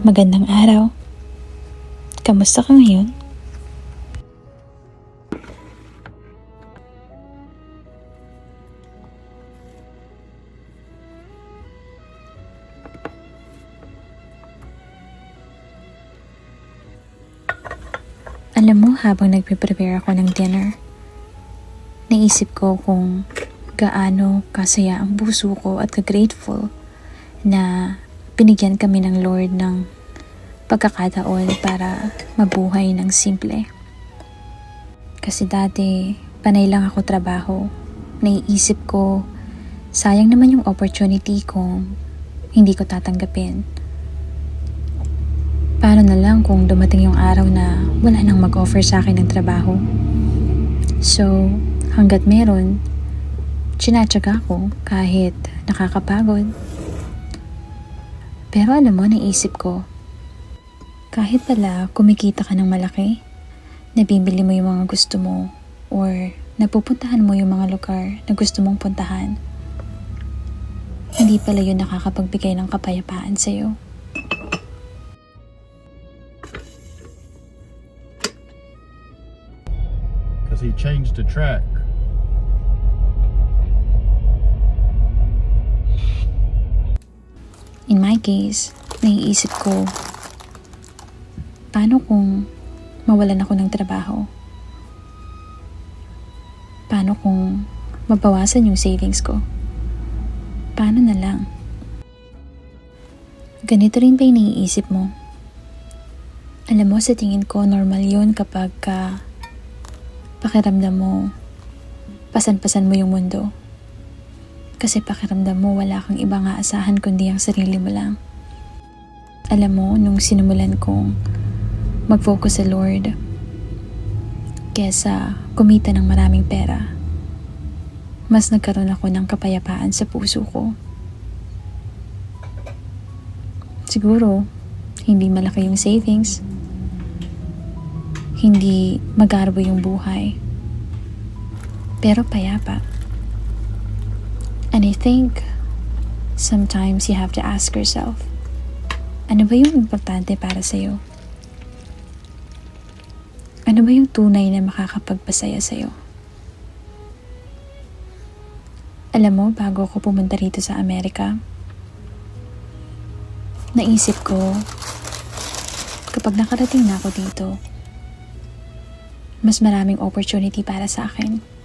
Magandang araw. Kamusta ka ngayon? Alam mo, habang nagpe-prepare ako ng dinner, naisip ko kung gaano kasaya ang puso ko at ka-grateful na binigyan kami ng Lord ng pagkakataon para mabuhay ng simple. Kasi dati, panay lang ako trabaho. Naiisip ko, sayang naman yung opportunity kung hindi ko tatanggapin. Paano na lang kung dumating yung araw na wala nang mag-offer sa akin ng trabaho? So, hanggat meron, tsinatsaga ko kahit nakakapagod. Pero alam mo, naisip ko, kahit pala kumikita ka ng malaki, nabibili mo yung mga gusto mo, or napupuntahan mo yung mga lugar na gusto mong puntahan, hindi pala yun nakakapagbigay ng kapayapaan sa'yo. Because he changed the track. In my case, naiisip ko, paano kung mawalan ako ng trabaho? Paano kung mabawasan yung savings ko? Paano na lang? Ganito rin ba yung naiisip mo? Alam mo, sa tingin ko, normal yun kapag pakiramdam mo, pasan-pasan mo yung mundo. Kasi pakiramdam mo, wala kang ibang aasahan kundi ang sarili mo lang. Alam mo, nung sinimulan kong mag-focus sa Lord kesa kumita ng maraming pera, mas nagkaroon ako ng kapayapaan sa puso ko. Siguro, hindi malaki yung savings, hindi magarbo yung buhay, pero payapa. And I think sometimes you have to ask yourself, ano ba yung importante para sa'yo? Ano ba yung tunay na makakapagpasaya sa'yo? Alam mo, bago ako pumunta rito sa Amerika, naisip ko, kapag nakarating na ako dito, mas maraming opportunity para sa akin.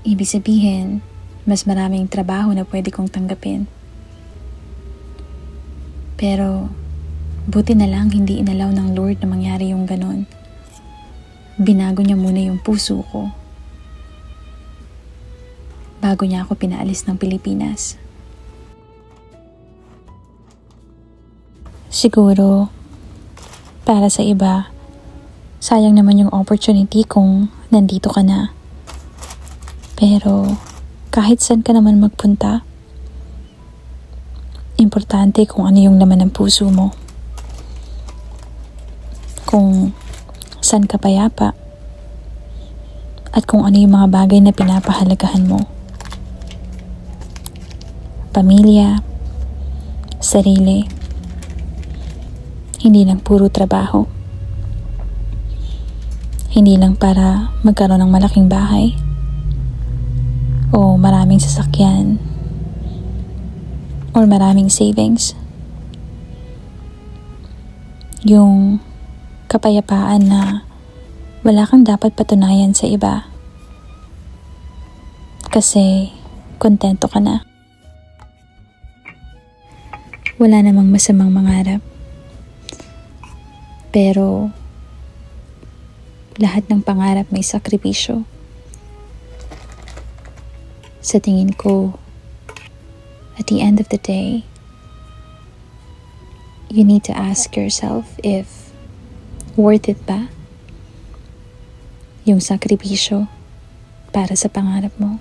Ibig sabihin, mas maraming trabaho na pwede kong tanggapin. Pero, buti na lang hindi inalaw ng Lord na mangyari yung ganon. Binago niya muna yung puso ko bago niya ako pinaalis ng Pilipinas. Siguro, para sa iba, sayang naman yung opportunity kung nandito ka na. Pero, kahit saan ka naman magpunta, importante kung ano yung laman ng puso mo. Kung saan ka payapa, at kung ano yung mga bagay na pinapahalagahan mo. Pamilya, sarili, hindi lang puro trabaho. Hindi lang para magkaroon ng malaking bahay o maraming sasakyan or maraming savings. Yung kapayapaan na wala kang dapat patunayan sa iba kasi kontento ka na. Wala namang masamang mangarap, pero lahat ng pangarap may sakripisyo. Sa tingin ko, at the end of the day, you need to ask yourself if worth it ba yung sakripisyo para sa pangarap mo.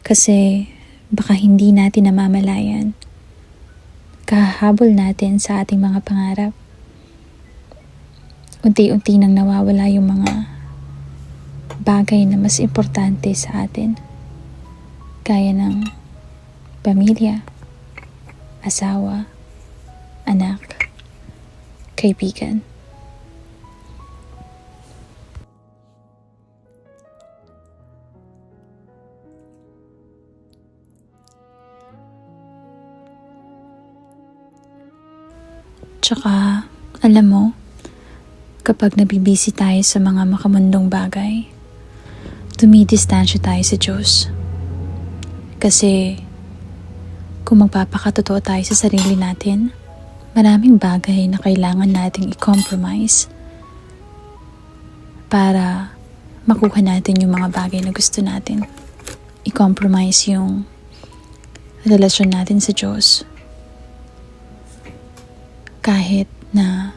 Kasi baka hindi natin namamalayan, kahahabol natin sa ating mga pangarap, unti-unti nang nawawala yung mga bagay na mas importante sa atin. Gaya ng pamilya, asawa, anak, kaibigan. Tsaka, alam mo, kapag nabibisi tayo sa mga makamundong bagay, dumidistansya tayo sa Diyos. Kasi, kung magpapakatotoo tayo sa sarili natin, maraming bagay na kailangan nating i-compromise para makuha natin yung mga bagay na gusto natin. I-compromise yung relasyon natin sa Diyos. Kahit na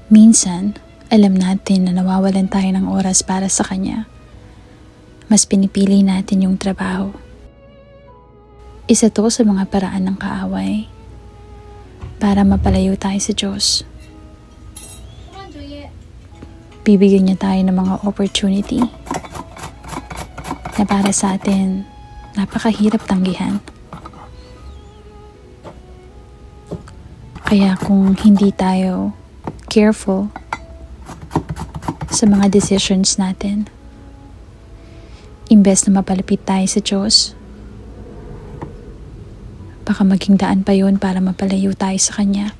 minsan, alam natin na nawawalan tayo ng oras para sa Kanya, mas pinipili natin yung trabaho. Isa to sa mga paraan ng kaaway para mapalayo tayo sa Diyos. Bibigyan niya tayo ng mga opportunity na para sa atin napakahirap tanggihan. Kaya kung hindi tayo careful sa mga decisions natin, imbes na mapalapit tayo sa Diyos, baka maging daan pa yun para mapalayo tayo sa Kanya.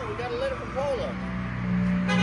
we got a letter from Polo.